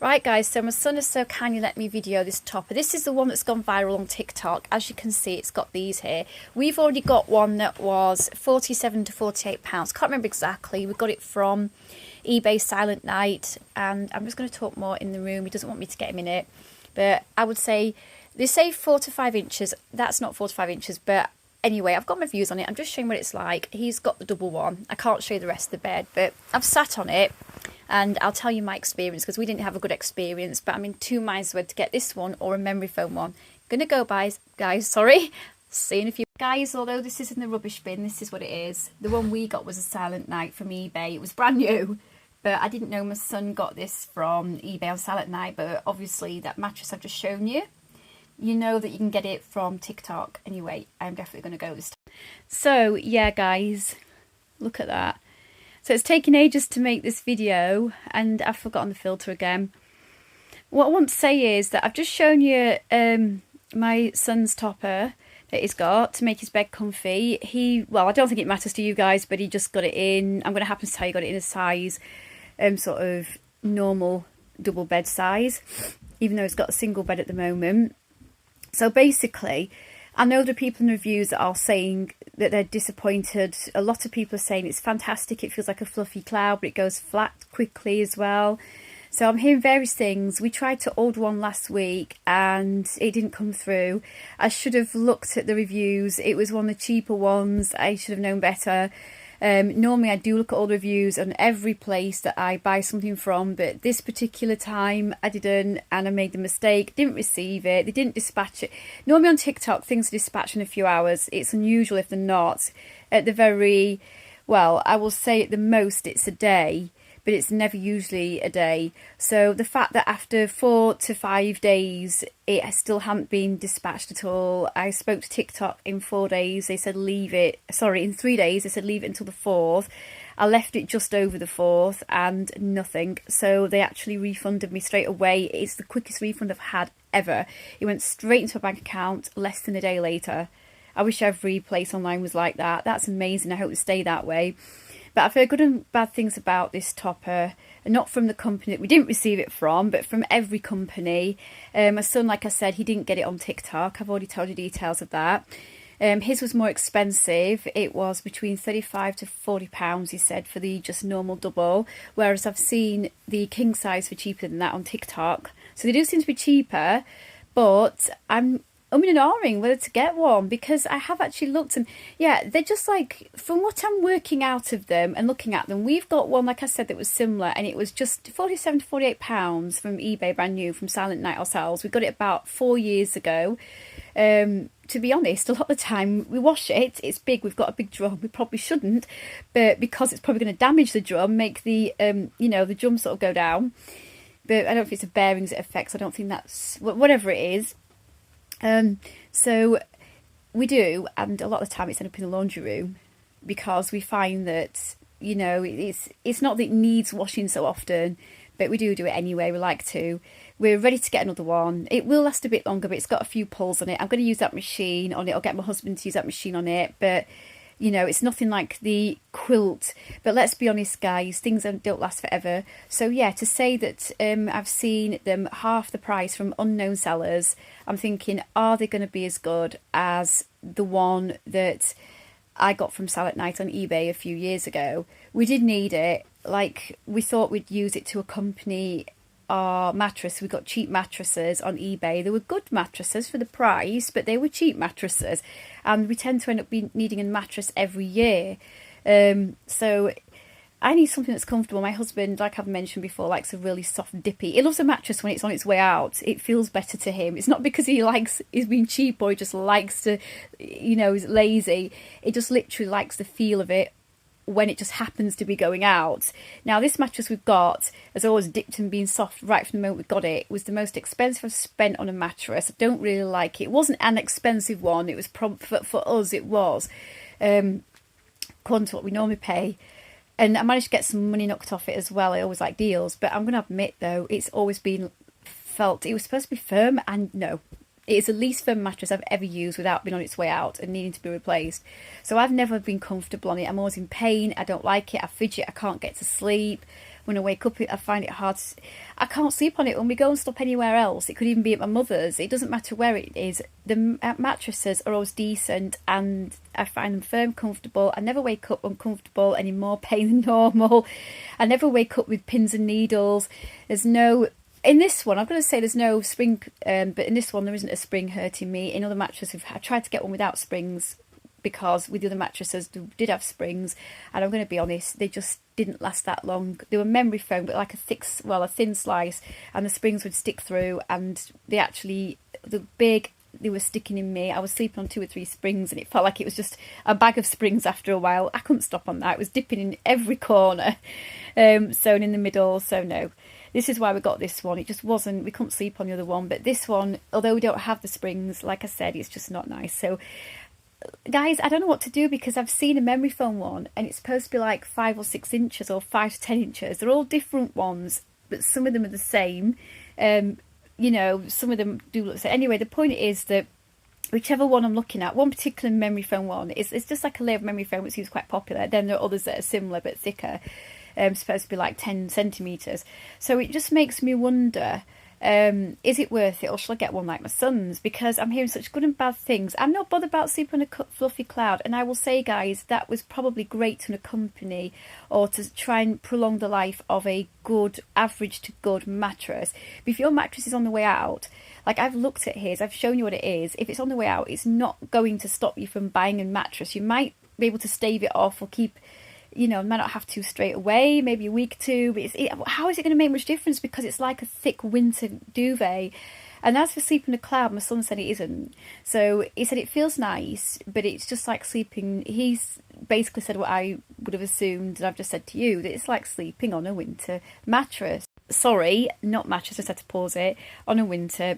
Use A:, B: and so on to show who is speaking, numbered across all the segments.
A: Right guys, so my son has so kindly let me video this topper. This is the one that's gone viral on TikTok. As you can see, it's got these here. We've already got one that was 47 to 48 pounds. Can't remember exactly. We got it from eBay Silent Night, and I'm just going to talk more in the room. He doesn't want me to get him in it, but I would say they say 4 to 5 inches. That's not 4 to 5 inches, but anyway, I've got my views on it. I'm just showing what it's like. He's got the double one. I can't show you the rest of the bed, but I've sat on it and I'll tell you my experience, because we didn't have a good experience, but I'm in two minds whether to get this one or a memory foam one. Gonna go by, guys, sorry. See you in a few. Guys, although this is in the rubbish bin, this is what it is. The one we got was a Silent Night from eBay. It was brand new, but I didn't know my son got this from eBay on Silent Night, but obviously that mattress I've just shown you, you know that you can get it from TikTok. Anyway, I'm definitely going to go this time. So, yeah, guys, look at that. So it's taken ages to make this video, and I've forgotten the filter again. What I want to say is that I've just shown you my son's topper that he's got to make his bed comfy. Well, I don't think it matters to you guys, but he just got it in. I'm going to happen to tell you, got it in a size, sort of normal double bed size, even though he's got a single bed at the moment. So basically, I know there are people in reviews that are saying that they're disappointed. A lot of people are saying it's fantastic, it feels like a fluffy cloud, but it goes flat quickly as well. So I'm hearing various things. We tried to order one last week and it didn't come through. I should have looked at the reviews. It was one of the cheaper ones. I should have known better. Normally I do look at all the reviews on every place that I buy something from, but this particular time I didn't, and I made the mistake, didn't receive it, they didn't dispatch it. Normally on TikTok things are dispatched in a few hours. It's unusual if they're not. At the very, well, I will say at the most it's a day, but it's never usually a day. So the fact that after 4 to 5 days it still hadn't been dispatched at all. I spoke to TikTok in 4 days. They said leave it, sorry, in 3 days. They said leave it until the 4th. I left it just over the 4th and nothing. So they actually refunded me straight away. It's the quickest refund I've had ever. It went straight into a bank account less than a day later. I wish every place online was like that. That's amazing. I hope it stay that way. But I've heard good and bad things about this topper, and not from the company that we didn't receive it from, but from every company. My son, like I said, he didn't get it on TikTok. I've already told you details of that. His was more expensive. It was between 35 to 40 pounds, he said, for the just normal double, whereas I've seen the king size for cheaper than that on TikTok. So they do seem to be cheaper, but I'm in an ahhing whether to get one, because I have actually looked, and yeah, they're just like, from what I'm working out of them and looking at them, we've got one, like I said, that was similar, and it was just 47 to 48 pounds from eBay, brand new, from Silent Night ourselves. We got it about 4 years ago. To be honest, a lot of the time we wash it, it's big, we've got a big drum, we probably shouldn't, but because it's probably going to damage the drum, make the you know, the drum sort of go down. But I don't think it's the bearings it affects. I don't think that's, whatever it is. So we do, and a lot of the time it's ended up in the laundry room, because we find that, you know, it's not that it needs washing so often, but we do it anyway. We like to. We're ready to get another one. It will last a bit longer, but it's got a few pulls on it. I'm going to use that machine on it. I'll get my husband to use that machine on it, but you know, it's nothing like the quilt. But let's be honest, guys, things don't last forever. So yeah, to say that I've seen them half the price from unknown sellers, I'm thinking, are they going to be as good as the one that I got from Silent Night on eBay a few years ago? We did need it. Like, we thought we'd use it to accompany our mattress. We got cheap mattresses on eBay. They were good mattresses for the price, but they were cheap mattresses, and we tend to end up needing a mattress every year. So I need something that's comfortable. My husband, like I've mentioned before, likes a really soft, dippy. He loves a mattress when it's on its way out. It feels better to him. It's not because he's being cheap, or he just likes to, you know, he's lazy. It just literally likes the feel of it when it just happens to be going out. Now, this mattress we've got has always dipped in being soft right from the moment we got it. It was the most expensive I've spent on a mattress. I don't really like it. It wasn't an expensive one. It was for us, it was according to what we normally pay. And I managed to get some money knocked off it as well. I always like deals. But I'm going to admit, though, it's always been felt, it was supposed to be firm, and no. It is the least firm mattress I've ever used without being on its way out and needing to be replaced. So I've never been comfortable on it. I'm always in pain. I don't like it. I fidget. I can't get to sleep. when I wake up, I find it hard. I can't sleep on it when we go and stop anywhere else. It could even be at my mother's. It doesn't matter where it is. The mattresses are always decent, and I find them firm, comfortable. I never wake up uncomfortable, any more pain than normal. I never wake up with pins and needles. There's no... In this one, I'm going to say there's no spring, but in this one there isn't a spring hurting me. In other mattresses, I tried to get one without springs, because with the other mattresses they did have springs, and I'm going to be honest, they just didn't last that long. They were memory foam, but like a thin slice, and the springs would stick through, and they were sticking in me. I was sleeping on 2 or 3 springs, and it felt like it was just a bag of springs after a while. I couldn't stop on that. It was dipping in every corner, sewn in the middle, so no. This is why we got this one. It just wasn't, we couldn't sleep on the other one. But this one, although we don't have the springs, like I said, it's just not nice. So, guys, I don't know what to do, because I've seen a memory foam one, and it's supposed to be like 5 or 6 inches or 5 to 10 inches. They're all different ones, but some of them are the same. You know, some of them do look the same. Anyway, the point is that whichever one I'm looking at, one particular memory foam one, it's just like a layer of memory foam, which seems quite popular. Then there are others that are similar but thicker. Supposed to be like 10 centimetres. So it just makes me wonder, is it worth it, or shall I get one like my son's? Because I'm hearing such good and bad things. I'm not bothered about sleeping on a fluffy cloud, and I will say, guys, that was probably great to accompany or to try and prolong the life of a good, average to good mattress. But if your mattress is on the way out, like I've looked at his, I've shown you what it is. If it's on the way out, it's not going to stop you from buying a mattress. You might be able to stave it off, or keep... You know, might not have to straight away, maybe a week or two, but how is it going to make much difference, because it's like a thick winter duvet. And as for sleeping in a cloud, my son said it isn't. So he said it feels nice, but it's just like sleeping. He's basically said what I would have assumed, and I've just said to you, that it's like sleeping on a winter mattress. Sorry, not mattress, I had to pause it, on a winter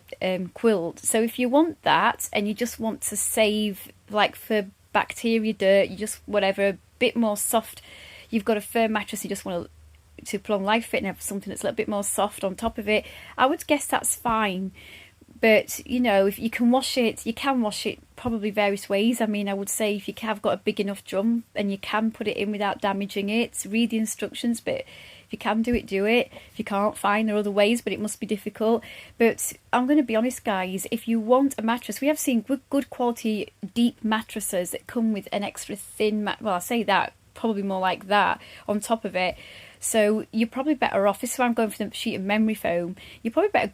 A: quilt. So if you want that, and you just want to save, like for bacteria, dirt, you just whatever, bit more soft, you've got a firm mattress, you just want to prolong life fit and have something that's a little bit more soft on top of it, I would guess that's fine. But you know, if you can wash it, you can wash it probably various ways. I mean, I would say if you have got a big enough drum and you can put it in without damaging it, read the instructions. But if you can do it, do it. If you can't, fine, there are other ways, but it must be difficult. But I'm going to be honest, guys, if you want a mattress, we have seen good quality deep mattresses that come with an extra thin well, I say that, probably more like that on top of it. So you're probably better off, this is why I'm going for the sheet of memory foam, you're probably better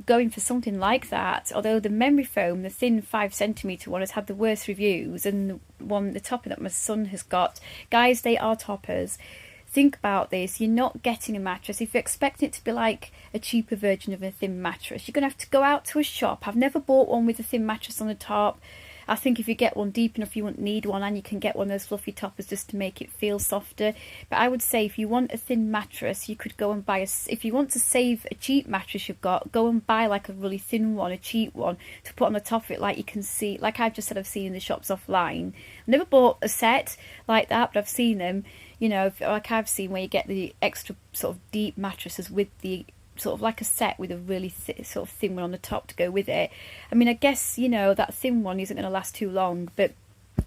A: going for something like that. Although the memory foam, the thin 5 centimetre one, has had the worst reviews, and the topper that my son has got, guys, they are toppers. Think about this, you're not getting a mattress. If you're expecting it to be like a cheaper version of a thin mattress, you're going to have to go out to a shop. I've never bought one with a thin mattress on the top. I think if you get one deep enough, you won't need one, and you can get one of those fluffy toppers just to make it feel softer. But I would say if you want a thin mattress, you could go and buy if you want to save a cheap mattress you've got, go and buy like a really thin one, a cheap one, to put on the top of it, like you can see, like I've just said, I've seen in the shops offline. I've never bought a set like that, but I've seen them, you know, like I've seen where you get the extra sort of deep mattresses with the sort of like a set with a really sort of thin one on the top to go with it. I mean, I guess, you know, that thin one isn't going to last too long, but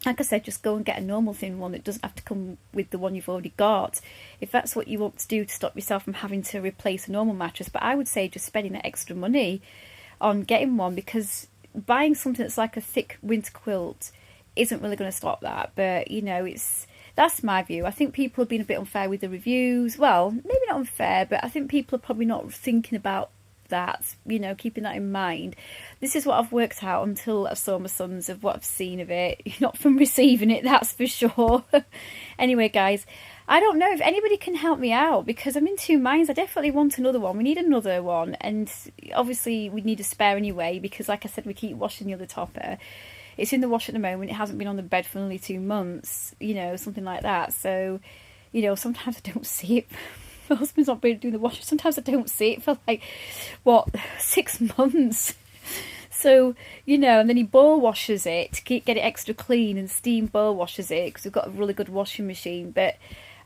A: like I said, just go and get a normal thin one that doesn't have to come with the one you've already got, if that's what you want to do to stop yourself from having to replace a normal mattress. But I would say just spending that extra money on getting one, because buying something that's like a thick winter quilt isn't really going to stop that. But, you know, that's my view. I think people have been a bit unfair with the reviews. Well, maybe not unfair, but I think people are probably not thinking about that, you know, keeping that in mind. This is what I've worked out until I saw my son's, of what I've seen of it. Not from receiving it, that's for sure. Anyway, guys, I don't know if anybody can help me out, because I'm in two minds. I definitely want another one. We need another one, and obviously we need a spare anyway, because like I said, we keep washing the other topper. It's in the wash at the moment. It hasn't been on the bed for nearly 2 months, you know, something like that. So, you know, sometimes I don't see it. My husband's not been doing the washing. Sometimes I don't see it for like, what, 6 months. So, you know, and then he boil washes it to get it extra clean, and steam boil washes it, because we've got a really good washing machine. But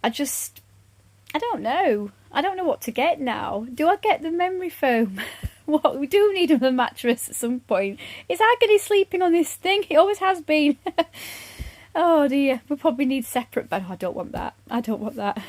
A: I don't know. I don't know what to get now. Do I get the memory foam? What, we do need a mattress at some point. Is Agony sleeping on this thing? It always has been. Oh dear, we probably need separate bed. Oh, I don't want that. I don't want that.